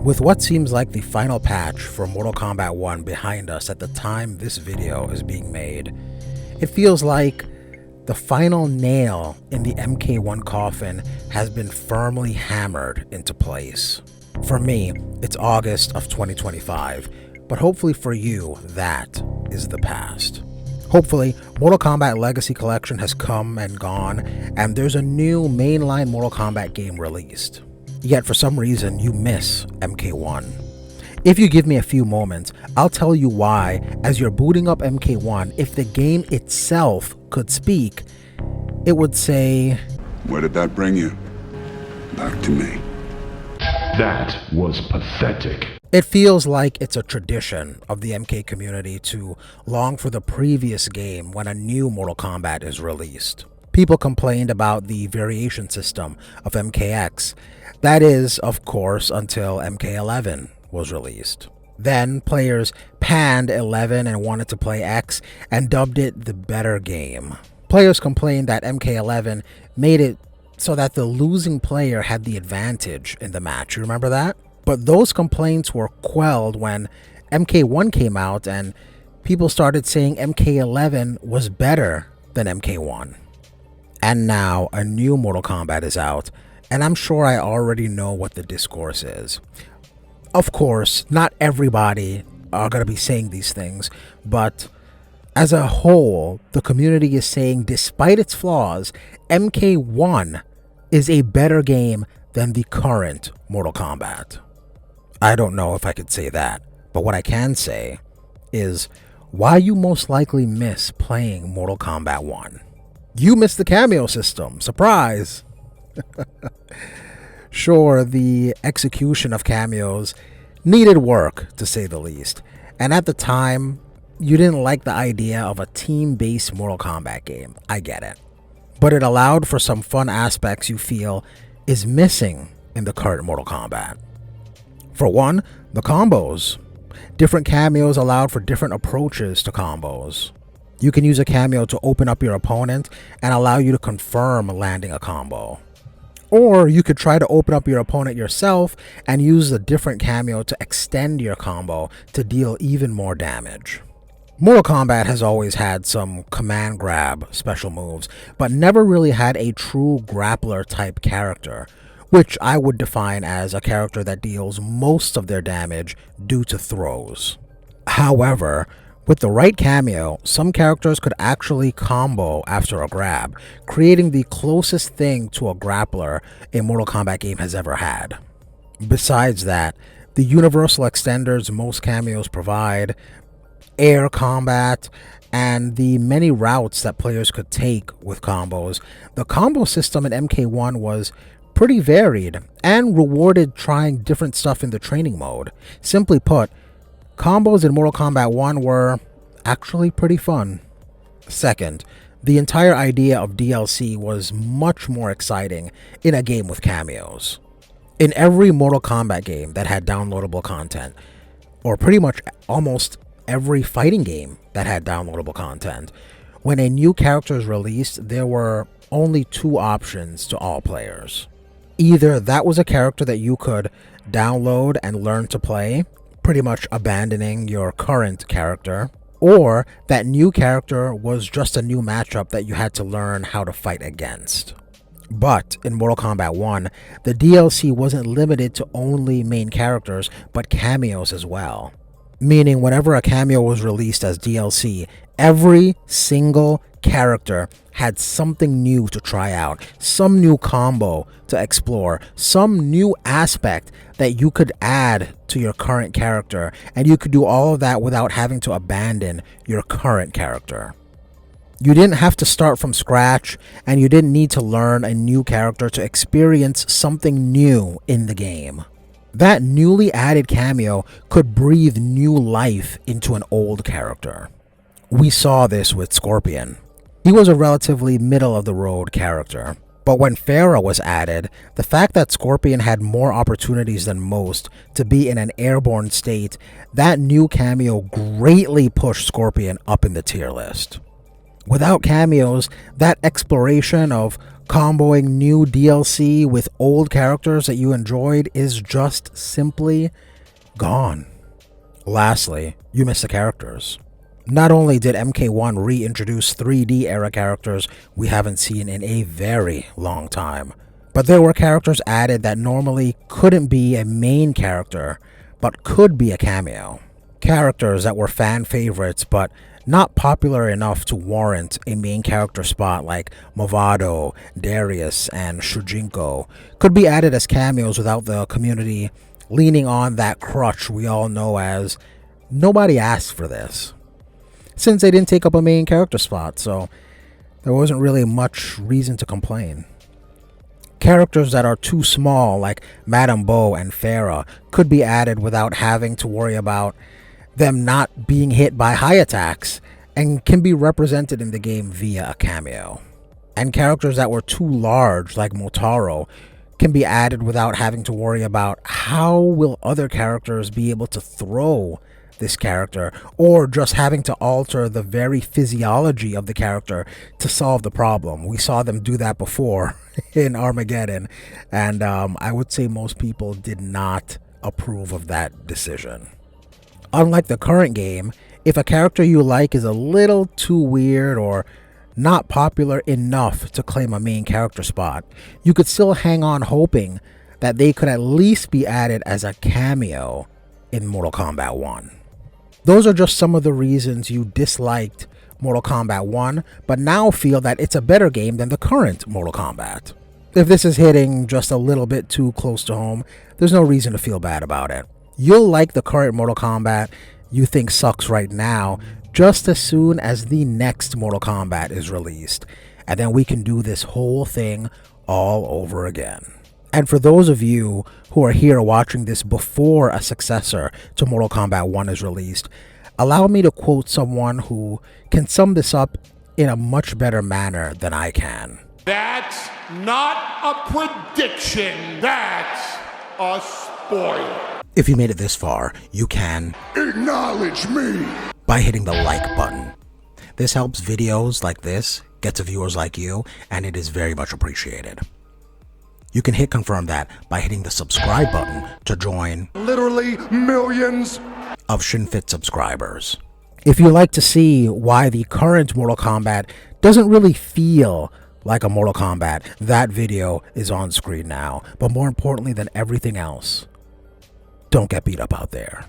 With what seems like the final patch for Mortal Kombat 1 behind us at the time this video is being made, it feels like the final nail in the MK1 coffin has been firmly hammered into place. For me, it's August of 2025, but hopefully for you, that is the past. Hopefully, Mortal Kombat Legacy Collection has come and gone, and there's a new mainline Mortal Kombat game released. Yet for some reason, you miss MK1. If you give me a few moments, I'll tell you why. As you're booting up MK1, if the game itself could speak, it would say, "Where did that bring you? Back to me." That was pathetic. It feels like it's a tradition of the MK community to long for the previous game when a new Mortal Kombat is released. People complained about the variation system of MKX. That is, of course, until MK11 was released. Then players panned 11 and wanted to play X and dubbed it the better game. Players complained that MK11 made it so that the losing player had the advantage in the match. You remember that? But those complaints were quelled when MK1 came out and people started saying MK11 was better than MK1. And now a new Mortal Kombat is out, and I'm sure I already know what the discourse is. Of course, not everybody are going to be saying these things, but as a whole, the community is saying despite its flaws, MK1 is a better game than the current Mortal Kombat. I don't know if I could say that, but what I can say is why you most likely miss playing Mortal Kombat 1. You missed the cameo system. Surprise! Sure, the execution of cameos needed work, to say the least. And at the time, you didn't like the idea of a team-based Mortal Kombat game. I get it. But it allowed for some fun aspects you feel is missing in the current Mortal Kombat. For one, the combos. Different cameos allowed for different approaches to combos. You can use a cameo to open up your opponent and allow you to confirm landing a combo. Or you could try to open up your opponent yourself and use a different cameo to extend your combo to deal even more damage. Mortal Kombat has always had some command grab special moves, but never really had a true grappler type character, which I would define as a character that deals most of their damage due to throws. However, with the right cameo, some characters could actually combo after a grab, creating the closest thing to a grappler a Mortal Kombat game has ever had. Besides that, the universal extenders most cameos provide, air combat, and the many routes that players could take with combos, the combo system in MK1 was pretty varied and rewarded trying different stuff in the training mode. Simply put, combos in Mortal Kombat 1 were actually pretty fun. Second, the entire idea of DLC was much more exciting in a game with cameos. In every Mortal Kombat game that had downloadable content, or pretty much almost every fighting game that had downloadable content, when a new character is released, there were only two options to all players. Either that was a character that you could download and learn to play, pretty much abandoning your current character, or that new character was just a new matchup that you had to learn how to fight against. But in Mortal Kombat 1, the DLC wasn't limited to only main characters, but cameos as well. Meaning whenever a cameo was released as DLC, every single character had something new to try out, some new combo to explore, some new aspect that you could add to your current character, and you could do all of that without having to abandon your current character. You didn't have to start from scratch, and you didn't need to learn a new character to experience something new in the game. That newly added cameo could breathe new life into an old character. We saw this with Scorpion. He was a relatively middle-of-the-road character, but when Pharah was added, the fact that Scorpion had more opportunities than most to be in an airborne state, that new cameo greatly pushed Scorpion up in the tier list. Without cameos, that exploration of Comboing new DLC with old characters that you enjoyed is just simply gone. Lastly, you miss the characters. Not only did MK1 reintroduce 3D era characters we haven't seen in a very long time, but there were characters added that normally couldn't be a main character, but could be a cameo. Characters that were fan favorites, but not popular enough to warrant a main character spot, like Movado, Darius, and Shujinko, could be added as cameos without the community leaning on that crutch we all know as nobody asked for this, since they didn't take up a main character spot, so there wasn't really much reason to complain. Characters that are too small, like Madame Bo and Farah, could be added without having to worry about them not being hit by high attacks, and can be represented in the game via a cameo. And characters that were too large, like Motaro, can be added without having to worry about how will other characters be able to throw this character, or just having to alter the very physiology of the character to solve the problem. We saw them do that before in Armageddon, and I would say most people did not approve of that decision. Unlike the current game, if a character you like is a little too weird or not popular enough to claim a main character spot, you could still hang on hoping that they could at least be added as a cameo in Mortal Kombat 1. Those are just some of the reasons you disliked Mortal Kombat 1, but now feel that it's a better game than the current Mortal Kombat. If this is hitting just a little bit too close to home, there's no reason to feel bad about it. You'll like the current Mortal Kombat you think sucks right now just as soon as the next Mortal Kombat is released, and then we can do this whole thing all over again. And for those of you who are here watching this before a successor to Mortal Kombat 1 is released, allow me to quote someone who can sum this up in a much better manner than I can. That's not a prediction, that's a spoiler. If you made it this far, you can Acknowledge me! by hitting the like button. This helps videos like this get to viewers like you, and it is very much appreciated. You can hit confirm that by hitting the subscribe button to join Literally millions! of ShinFit subscribers. If you like to see why the current Mortal Kombat doesn't really feel like a Mortal Kombat, that video is on screen now. But more importantly than everything else, don't get beat up out there.